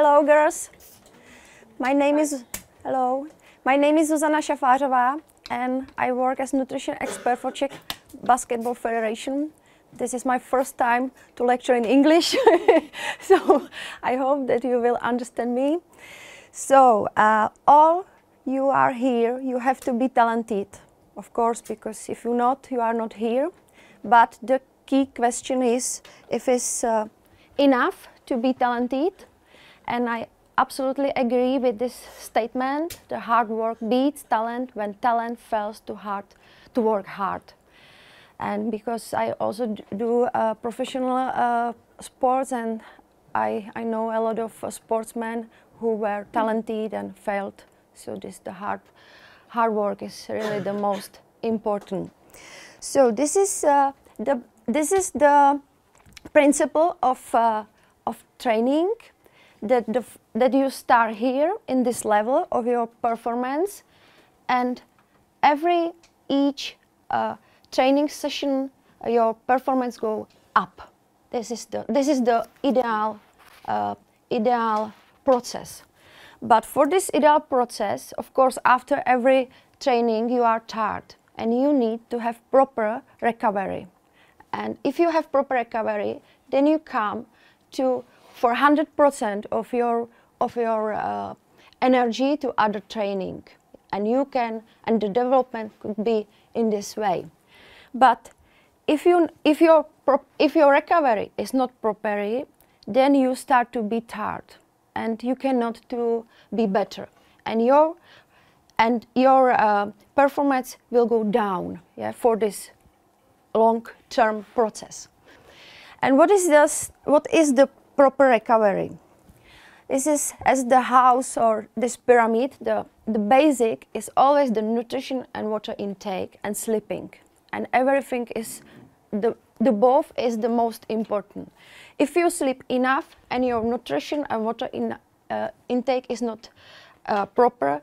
Hello, girls. My name is Zuzana Šafářová, and I work as nutrition expert for Czech Basketball Federation. This is my first time to lecture in English, so I hope that you will understand me. So, all you are here, you have to be talented, of course, because if you're not, you are not here. But the key question is if it's enough to be talented, and I absolutely agree with this statement. The hard work beats talent when talent fails to work hard. And because I also do professional sports, and I know a lot of sportsmen who were talented and failed. So the hard work is really the most important. So this is the principle of training, that you start here in this level of your performance, and each training session your performance go up. This is the ideal process. But for this ideal process, of course, after every training you are tired and you need to have proper recovery. And if you have proper recovery, then you come to for 100% of your energy to other training, and the development could be in this way. But if your recovery is not proper, then you start to be tired, and you cannot be better, and your performance will go down. Yeah, for this long-term process. And what is the proper recovery? This is as the house or this pyramid. The basic is always the nutrition and water intake and sleeping, and everything is the both is the most important. If you sleep enough and your nutrition and water intake is not proper,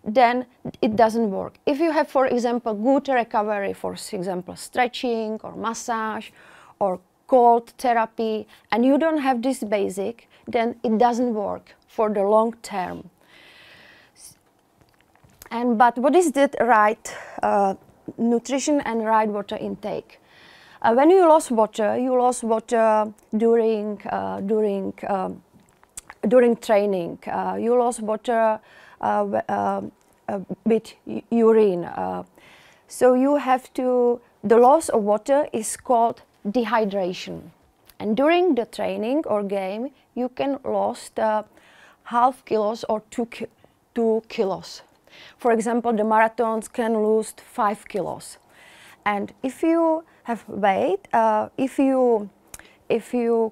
then it doesn't work. If you have, for example, good recovery, for example, stretching or massage or cold therapy, and you don't have this basic, then it doesn't work for the long term. But what is the right nutrition and right water intake? When you lose water during training. You lose water with urine. So you have to. The loss of water is called dehydration, and during the training or game you can lose half kilos or 2 kilos. For example, the marathons can lose 5 kilos. And if you have weight, if you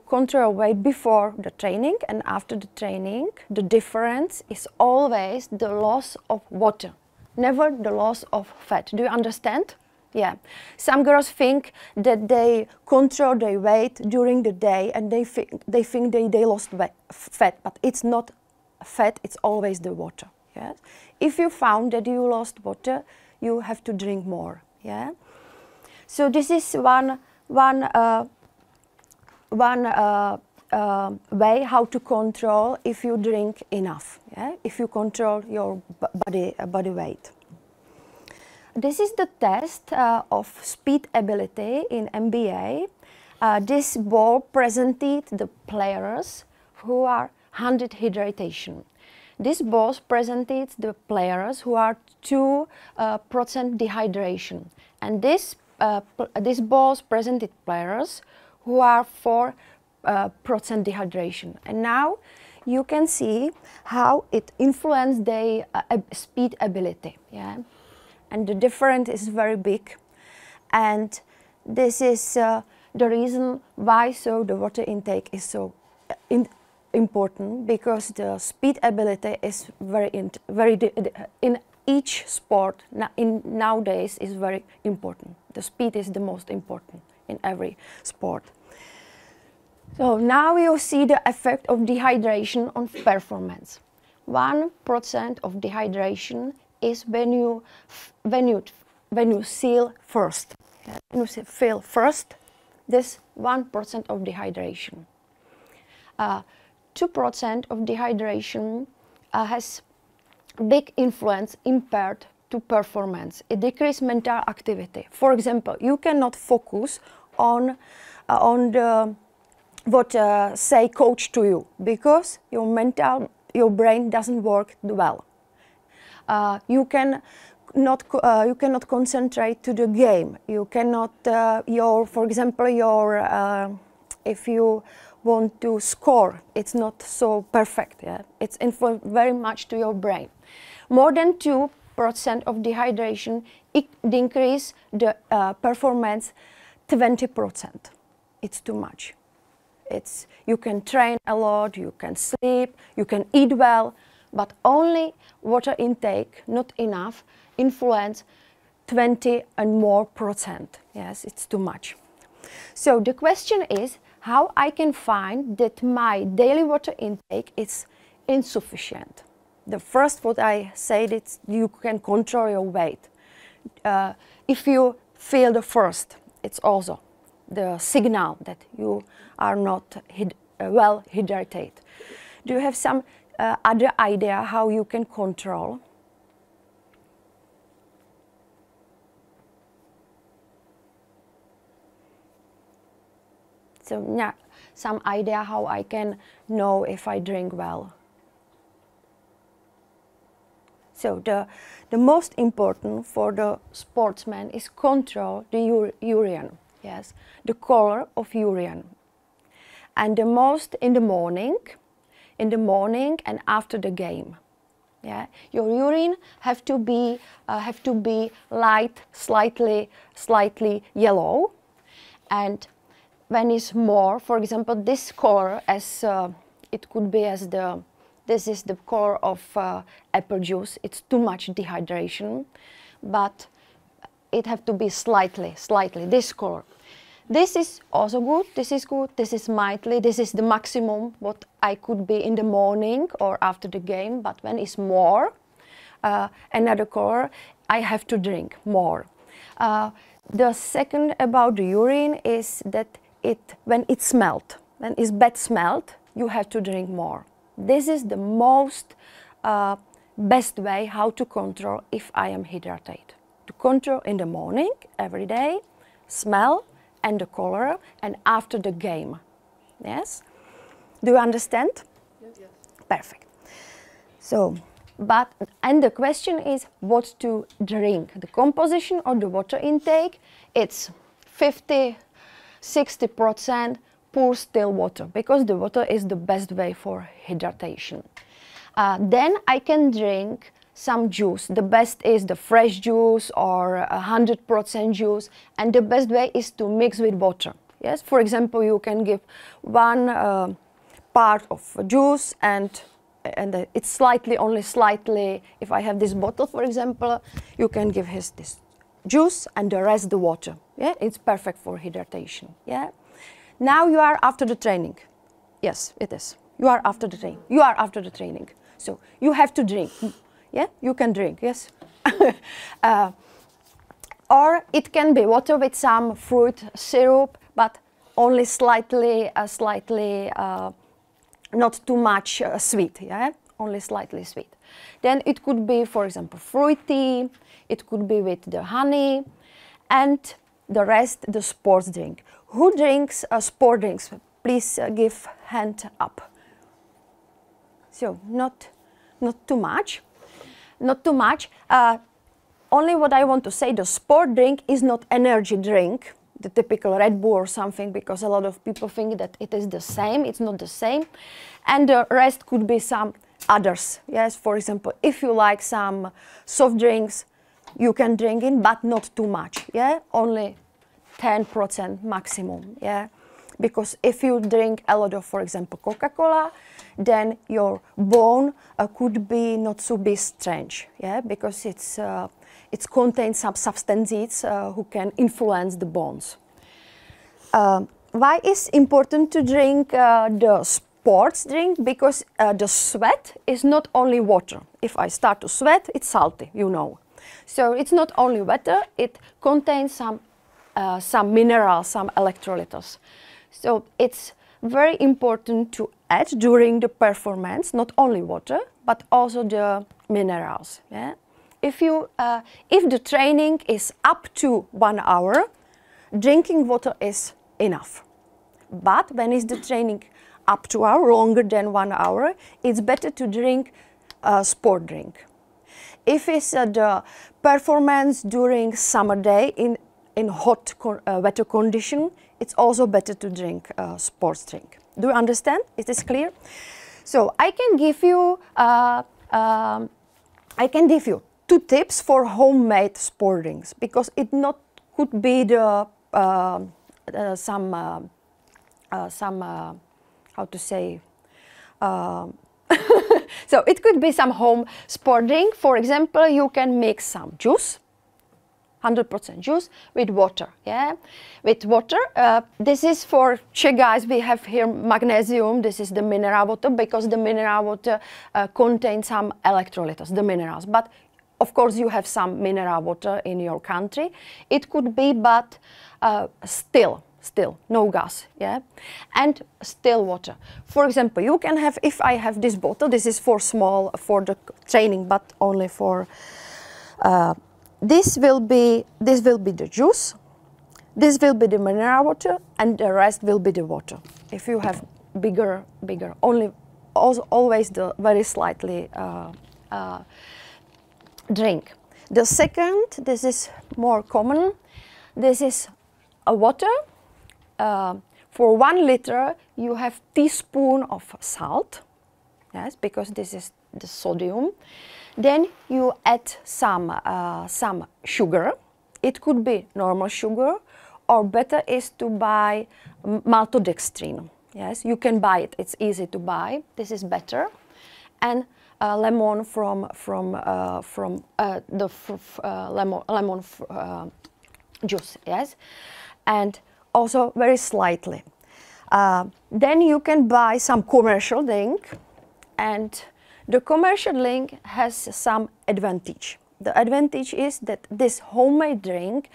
control weight before the training and after the training, the difference is always the loss of water, never the loss of fat. Do you understand? Yeah. Some girls think that they control their weight during the day, and they think they lost fat, but it's not fat, it's always the water. Yeah? If you found that you lost water, you have to drink more. Yeah? So this is one way how to control if you drink enough. Yeah? If you control your body weight. This is the test of speed ability in NBA. This ball presented the players who are 100 hydration. This ball presented the players who are 2% dehydration. And this balls presented players who are 4% dehydration. And now you can see how it influenced their speed ability. Yeah? And the difference is very big, and this is the reason why the water intake is so important, because the speed ability is in each sport nowadays is very important. The speed is the most important in every sport. So now you see the effect of dehydration on performance. 1% of dehydration is when you seal first. When you feel first, this 1% of dehydration. 2% of dehydration has big influence impaired to performance. It decreases mental activity. For example, you cannot focus on what say coach to you because your brain doesn't work well. You cannot concentrate to the game. You cannot for example if you want to score, it's not so perfect. Yeah? It's influenced very much to your brain. More than 2% of dehydration, it increase the performance 20%. It's too much. You can train a lot, you can sleep, you can eat well, but only water intake, not enough, influence 20 and more %. Yes, it's too much. So the question is how I can find that my daily water intake is insufficient. The first what I said is you can control your weight. If you feel the first, it's also the signal that you are not well hydrated. Do you have some other idea how you can control? So yeah, some idea how I can know if I drink well. So the most important for the sportsman is control the urine, yes, the color of urine. And the most in the morning and after the game. Yeah, your urine have to be light, slightly yellow, and when it's more, for example, this color as it could be as this is the color of apple juice. It's too much dehydration, but it have to be slightly this color. This is also good, this is good, this is mildly, this is the maximum what I could be in the morning or after the game, but when it's more, another color, I have to drink more. The second about the urine is that when it's smelled, when it's bad smelled, you have to drink more. This is the most best way how to control if I am hydrated. To control in the morning, every day, smell, and the color, and after the game. Yes? Do you understand? Yes. Perfect. So, and the question is what to drink. The composition of the water intake, it's 50–60% pure still water, because the water is the best way for hydration. Then I can drink some juice. The best is the fresh juice or 100% juice, and the best way is to mix with water. Yes, for example, you can give one part of juice and it's only slightly, if I have this bottle, for example, you can give this juice and the rest the water. Yeah, it's perfect for hydration. Yeah. Now you are after the training. Yes, it is. You are after the training. You are after the training. So you have to drink. Yeah, you can drink, yes. Or it can be water with some fruit syrup, but only slightly, not too much sweet, yeah, only slightly sweet. Then it could be, for example, fruity, it could be with the honey, and the rest, the sports drink. Who drinks sport drinks? Please give hand up. So not too much. Not too much. Only what I want to say, the sport drink is not energy drink, the typical Red Bull or something, because a lot of people think that it is the same. It's not the same. And the rest could be some others. Yes, for example, if you like some soft drinks, you can drink it, but not too much. Yeah, only 10% maximum. Yeah. Because if you drink a lot of, for example, Coca-Cola, then your bone could be not so be strange, yeah, because it contains some substances who can influence the bones. Why is important to drink the sports drink? Because the sweat is not only water. If I start to sweat, it's salty, you know. So it's not only water; it contains some minerals, some electrolytes. So it's very important to add during the performance, not only water, but also the minerals. Yeah? If the training is up to 1 hour, drinking water is enough. But when is the training up to an hour, longer than 1 hour, it's better to drink a sport drink. If it's the performance during summer day in hot weather condition, it's also better to drink a sports drink. Do you understand? Is this clear? So I can give you 2 tips for homemade sport drinks, because it not could be the how to say, so it could be some home sport drink. For example, you can mix some juice, 100% juice, with water. Yeah, with water. This is for Czech guys. We have here magnesium. This is the mineral water, because the mineral water contains some electrolytes, the minerals. But of course, you have some mineral water in your country. It could be, but still, no gas, yeah, and still water. For example, you can have, if I have this bottle, this is for small, for the training, but only for, this will be the juice, this will be the mineral water, and the rest will be the water. If you have bigger, only, also always the very slightly drink. The second, this is more common, this is a water. For 1 liter, you have teaspoon of salt, yes, because this is the sodium. Then you add some sugar. It could be normal sugar, or better is to buy maltodextrin. Yes, you can buy it. It's easy to buy. This is better. And lemon lemon juice. Yes, and also very slightly. Then you can buy some commercial drink, and the commercial drink has some advantage. The advantage is that this homemade drink,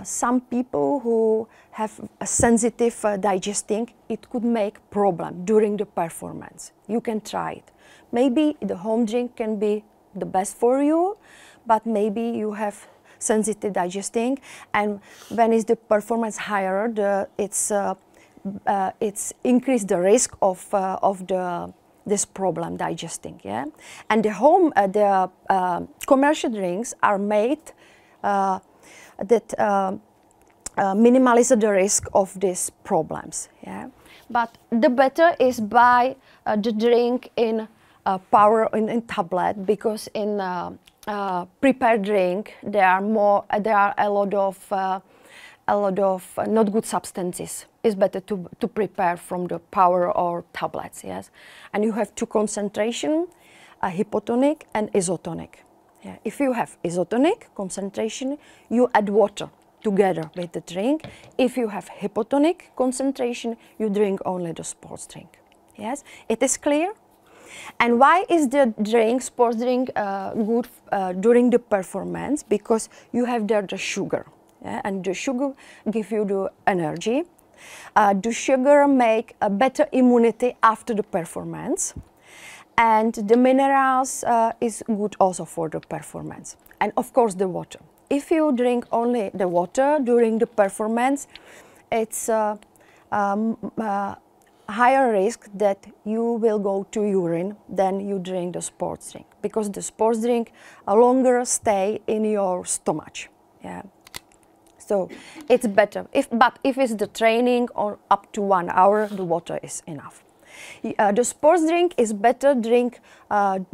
some people who have a sensitive digesting, it could make problem during the performance. You can try it. Maybe the home drink can be the best for you, but maybe you have sensitive digesting, and when is the performance higher, it's increase the risk of this problem digesting. Yeah, and the commercial drinks are made that minimize the risk of these problems. Yeah, but the better is buy the drink in powder in tablet, because in prepared drink there are a lot of not good substances. It's better to prepare from the powder or tablets. Yes, and you have 2 concentration, hypotonic and isotonic. Yeah. If you have isotonic concentration, you add water together with the drink. If you have hypotonic concentration, you drink only the sports drink. Yes, it is clear. And why is the sports drink good during the performance? Because you have there the sugar, yeah? And the sugar give you the energy. The sugar make a better immunity after the performance, and the minerals is good also for the performance. And of course the water. If you drink only the water during the performance, it's higher risk that you will go to urine than you drink the sports drink, because the sports drink longer stay in your stomach. Yeah, so it's better. But if it's the training or up to 1 hour, the water is enough. The sports drink is better drink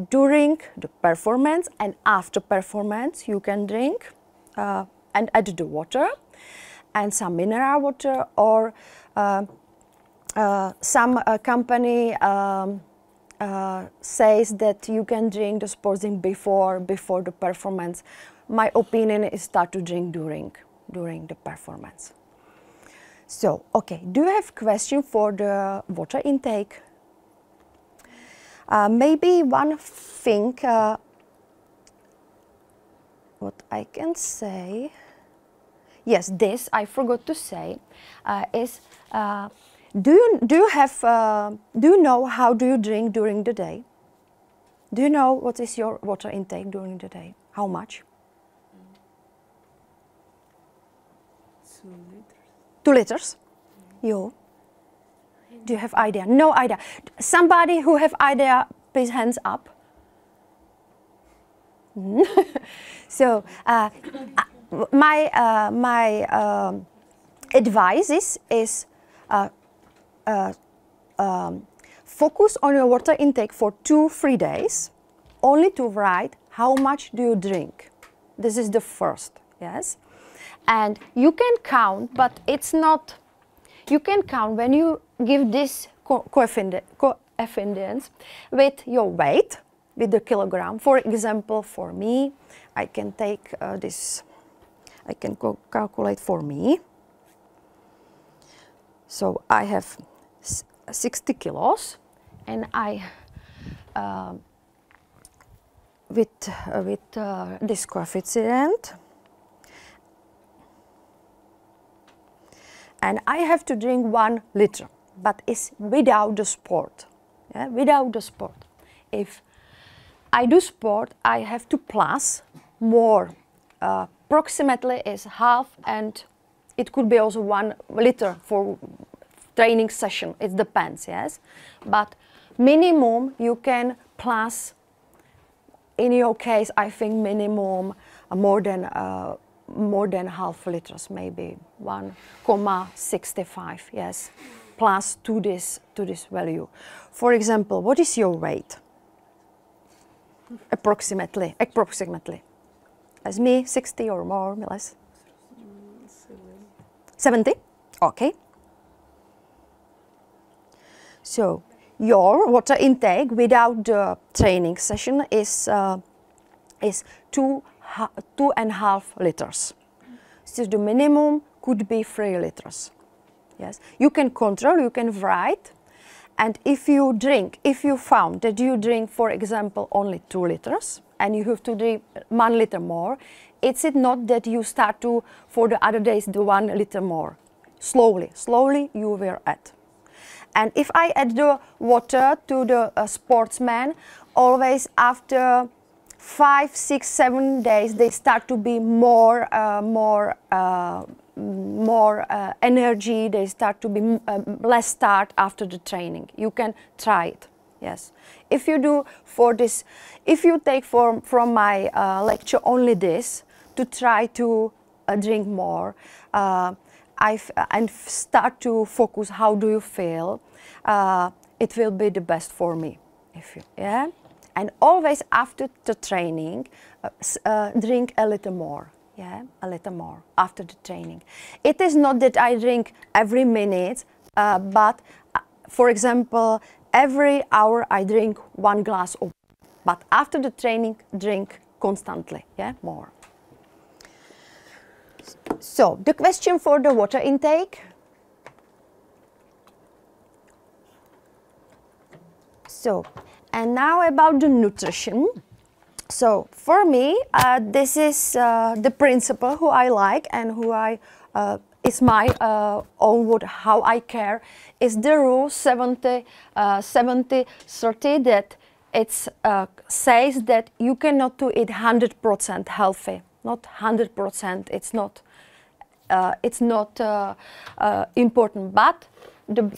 during the performance, and after performance you can drink and add the water and some mineral water, or some company says that you can drink the sports drink before the performance. My opinion is start to drink during the performance. So, okay, do you have question for the water intake? Maybe one thing, what I can say, yes, this I forgot to say, is Do you know how do you drink during the day? Do you know what is your water intake during the day? How much? 2 liters. 2 liters? You? Do you have idea? No idea. Somebody who have idea, please hands up. So my advice is focus on your water intake for 2-3 days, only to write how much do you drink. This is the first, yes. And you can count, but it's not, you can count when you give this coefficients with your weight, with the kilogram. For example, for me, I can take this, I can calculate for me. So I have 60 kilos, and I, with this coefficient, and I have to drink 1 liter, but it's without the sport, yeah? Without the sport. If I do sport, I have to plus more, approximately is half, and it could be also 1 liter for training session, it depends, yes? But minimum you can plus, in your case, I think minimum more than half liters, maybe 1,65, yes, plus to this value. For example, what is your weight? Approximately. As me, 60 or more, less? 70? Okay. So your water intake without the training session is 2.5 liters. So the minimum could be 3 liters. Yes, you can control, you can write, and if you drink, if you found that you drink, for example, only 2 liters, and you have to drink 1 liter more, it's not that you start to, for the other days, do 1 liter more. Slowly you will add. And if I add the water to the sportsman, always after 5, 6, 7 days, they start to be more energy. They start to be less start after the training. You can try it. Yes. If you do for this, if you take from my lecture only this to try to drink more, and start to focus how do you feel, it will be the best for me. If you, yeah. And always after the training, drink a little more. Yeah, a little more after the training. It is not that I drink every minute, but for example, every hour I drink 1 glass of water. But after the training, drink constantly. Yeah, more. So the question for the water intake. So, and now about the nutrition. So for me, this is the principle who I like and who I is my own what how I care is the rule 70-30 that it says that you cannot do it 100% healthy. Not 100%. It's not important, but the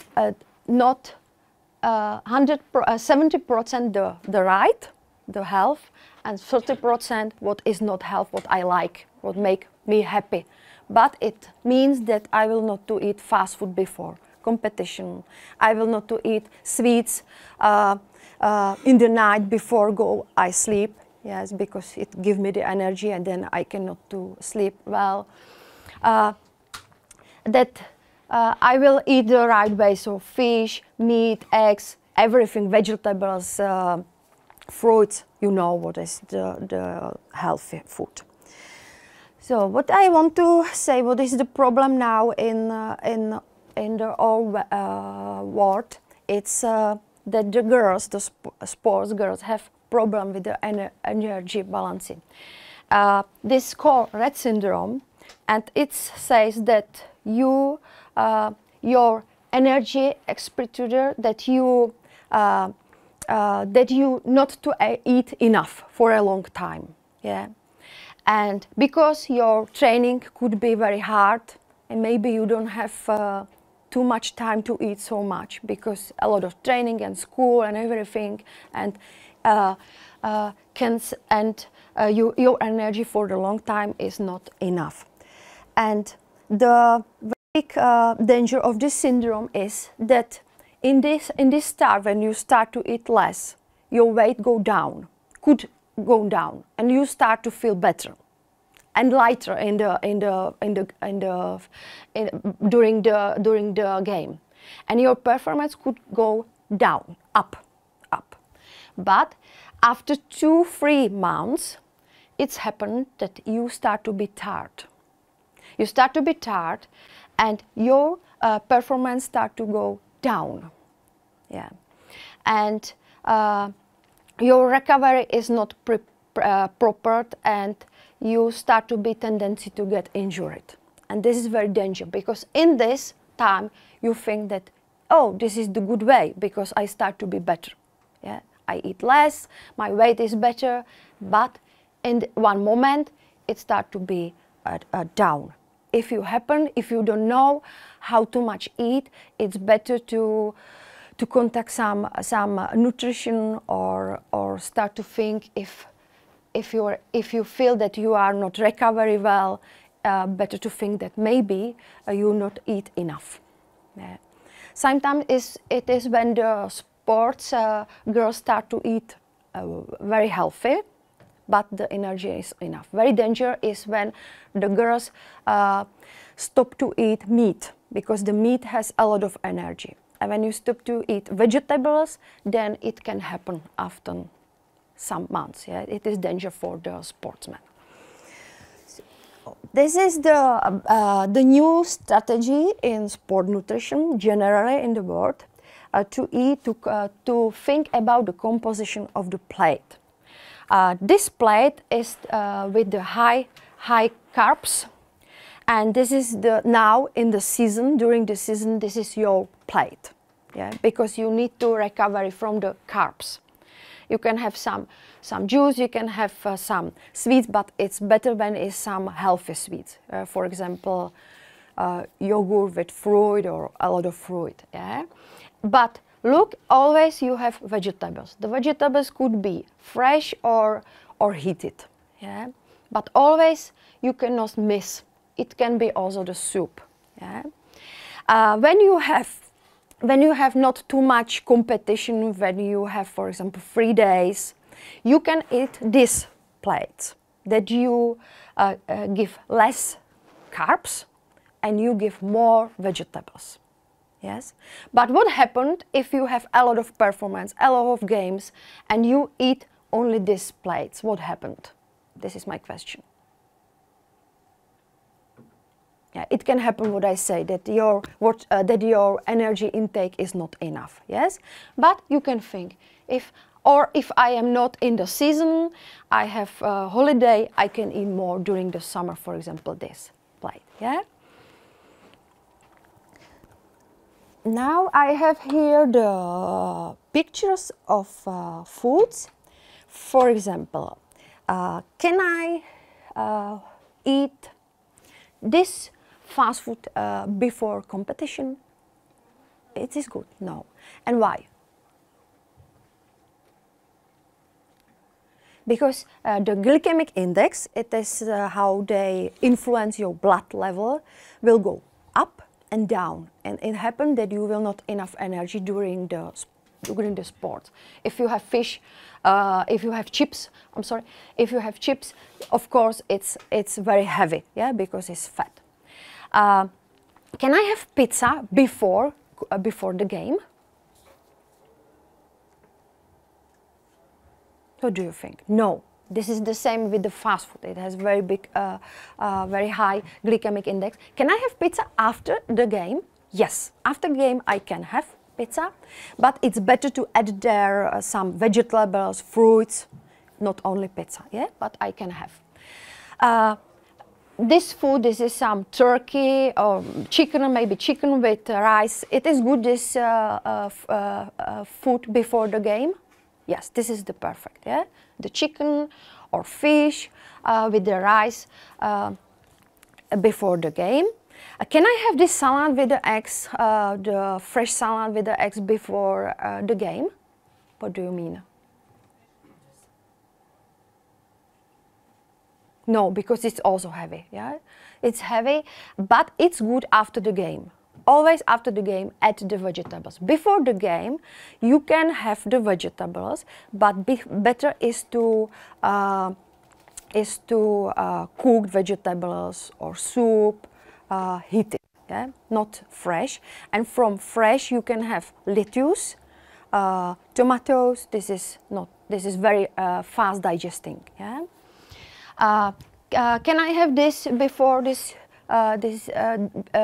not 70% the right, the health, and 30% what is not health, what I like, what make me happy. But it means that I will not to eat fast food before competition. I will not to eat sweets in the night before I sleep. Yes, because it gives me the energy and then I cannot to sleep well. That I will eat the right way, so fish, meat, eggs, everything, vegetables, fruits, you know what is the healthy food. So what I want to say, what is the problem now in the whole world? It's that the girls, the sports girls, have problem with the energy balancing. This is called RED-SYNDROM, and it says that your energy expenditure that you not to eat enough for a long time. Yeah, and because your training could be very hard, and maybe you don't have too much time to eat so much because a lot of training and school and everything, and your energy for the long time is not enough. And the big danger of this syndrome is that in this start, when you start to eat less, your weight could go down, and you start to feel better and lighter during the game, and your performance could go down, up. But after 2-3 months, it's happened that you start to be tired. You start to be tired, and your performance start to go down. Yeah, and your recovery is not proper, and you start to be tendency to get injured. And this is very dangerous, because in this time you think that, oh, this is the good way because I start to be better. Yeah, I eat less, my weight is better, but in one moment it start to be down. If you don't know how to much eat, it's better to contact some nutrition, or start to think if you feel that you are not recovery well, better to think that maybe you not eat enough. Yeah. Sometimes it is when the sports girls start to eat very healthy, but the energy is enough. Very dangerous is when the girls stop to eat meat, because the meat has a lot of energy. And when you stop to eat vegetables, then it can happen after some months. Yeah? It is danger for the sportsman. So, this is the new strategy in sport nutrition, generally in the world, to think about the composition of the plate. This plate is with the high carbs, and this is now in the season, during the season, this is your plate, yeah, because you need to recover from the carbs. You can have some juice, you can have some sweets, but it's better when it's some healthy sweets. For example, yogurt with fruit or a lot of fruit, yeah. But look, always you have vegetables. The vegetables could be fresh or heated, yeah. But always you cannot miss. It can be also the soup, yeah. When you have not too much competition, when you have, for example, 3 days, you can eat this plate, that you give less carbs and you give more vegetables. Yes, but what happened if you have a lot of performance, a lot of games, and you eat only these plates? What happened? This is my question. Yeah, it can happen, what I say, that your energy intake is not enough. Yes, but you can think, if I am not in the season, I have a holiday, I can eat more during the summer, for example, this plate. Yeah. Now I have here the pictures of foods. For example, can I eat this fast food before competition? It is good, no. And why? Because the glycemic index, it is how they influence your blood level, will go up and down, and it happens that you will not enough energy during the sport. If you have fish, if you have chips, if you have chips, of course it's very heavy, yeah, because it's fat. Can I have pizza before the game? What do you think? No. This is the same with the fast food. It has very big, very high glycemic index. Can I have pizza after the game? Yes, after the game I can have pizza, but it's better to add there some vegetables, fruits, not only pizza, yeah, but I can have. this food, this is some turkey or chicken, maybe chicken with rice. It is good, this food before the game. Yes, this is the perfect, yeah? The chicken or fish with the rice before the game. Can I have this salad with the eggs, the fresh salad with the eggs before the game? What do you mean? No, because it's also heavy, yeah? It's heavy, but it's good after the game. Always after the game, add the vegetables. Before the game, you can have the vegetables, but better is to cook vegetables or soup, heated, yeah? Not fresh. And from fresh, you can have lettuce, tomatoes. This is very fast digesting, yeah? Can I have this before this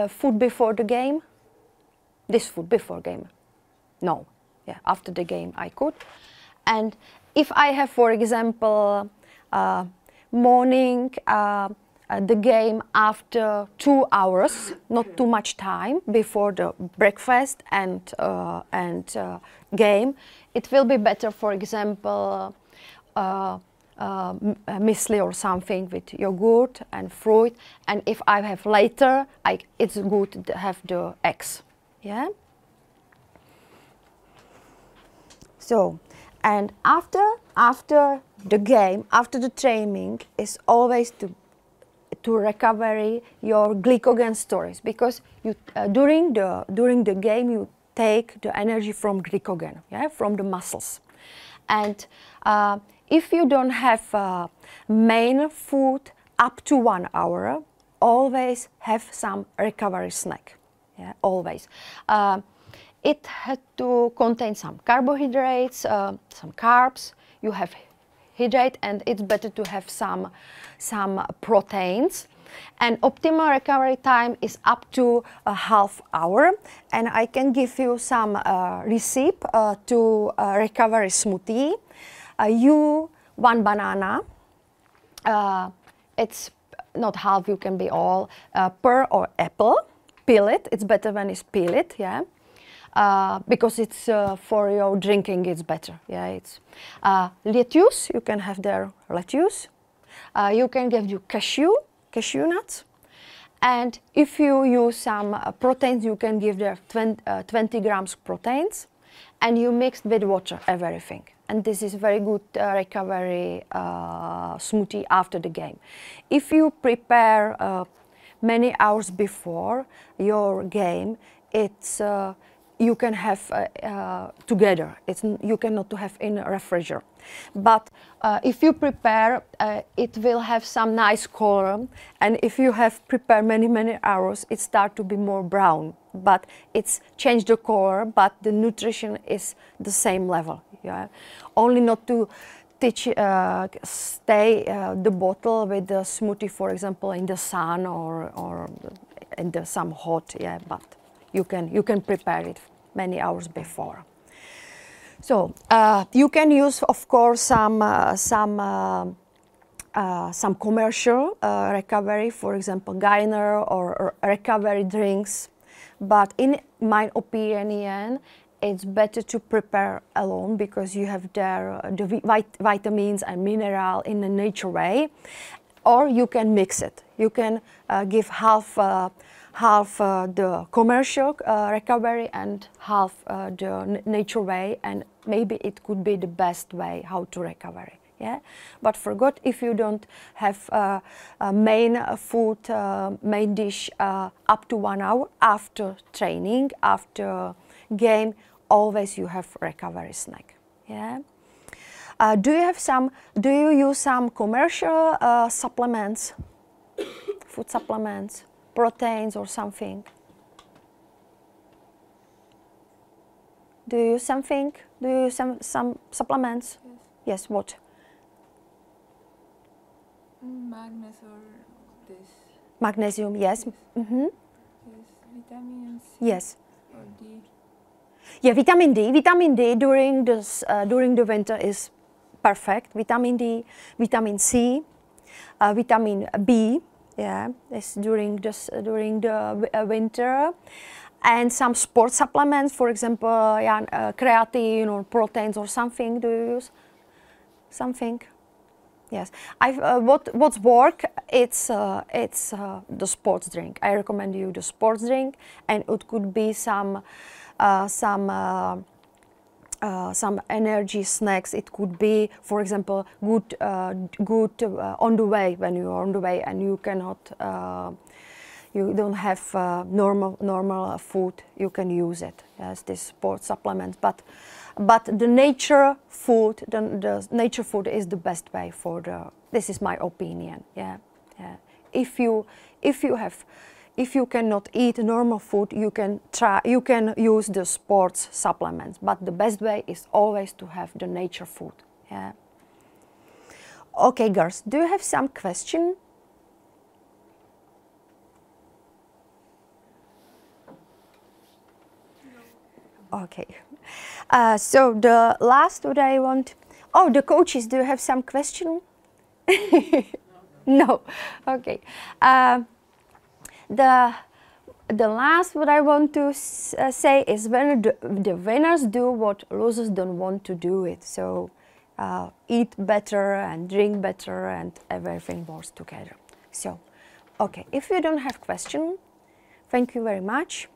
food before the game? This food before game? No. Yeah, after the game I could. And if I have, for example, morning the game after 2 hours, not too much time before the breakfast and game, it will be better, for example, muesli or something with yogurt and fruit. And if I have later, it's good to have the eggs. Yeah. So, and after the game, after the training, is always to recovery your glycogen stores, because you during the game you take the energy from glycogen, yeah, from the muscles. And if you don't have main food up to 1 hour, always have some recovery snack. Yeah, always. It had to contain some carbohydrates, some carbs. You have hydrate, and it's better to have some proteins. And optimal recovery time is up to a half hour. And I can give you some recipe to recovery smoothie. One banana, it's not half, you can be all, pear or apple, peel it, it's better when it's peel it, yeah, because it's for your drinking, it's better, yeah, it's lettuce, you can have their lettuce, you can give you cashew nuts, and if you use some proteins, you can give there 20 grams proteins, and you mix with water everything. And this is very good recovery smoothie after the game. If you prepare many hours before your game, it's you can have together. You cannot have in a refrigerator. But if you prepare, it will have some nice color. And if you have prepared many hours, it starts to be more brown. But it's changed the color, but the nutrition is the same level. Yeah, only not to stay the bottle with the smoothie, for example, in the sun or in some hot. Yeah, but you can prepare it many hours before. So you can use, of course, some commercial recovery, for example, Gainer or recovery drinks. But in my opinion, it's better to prepare alone, because you have there the vitamins and mineral in a nature way, or you can mix it. You can give half the commercial recovery and half the nature way, and maybe it could be the best way how to recover. Yeah, but forgot, if you don't have main food, main dish up to 1 hour after training, after game, always you have recovery snack. Yeah. Do you use some commercial supplements, food supplements, proteins or something? Do you use something? Do you use some supplements? Yes. Yes, what? Magnesium or this. Magnesium, yes. Yes. Mm-hmm. Yes. Vitamin C. Yes. Or D. Yeah, vitamin D. Vitamin D during the winter is perfect. Vitamin D, vitamin C, vitamin B, Yeah, it's during the winter. And some sport supplements, for example, creatine or proteins or something. Do you use something? Yes. What's work? It's the sports drink. I recommend you the sports drink, and it could be some energy snacks. It could be, for example, good on the way, when you are on the way and you cannot. You don't have normal food, you can use it. Yes, this sports supplement. But the nature food, the nature food is the best way for the. This is my opinion. Yeah, yeah. If you cannot eat normal food, you can try. You can use the sports supplements. But the best way is always to have the nature food. Yeah. Okay, girls. Do you have some question? Okay, so the last what I want. Oh, the coaches. Do you have some question? No. Okay. The last what I want to say is when the winners do what losers don't want to do it. So eat better and drink better and everything works together. So, okay. If you don't have question, thank you very much.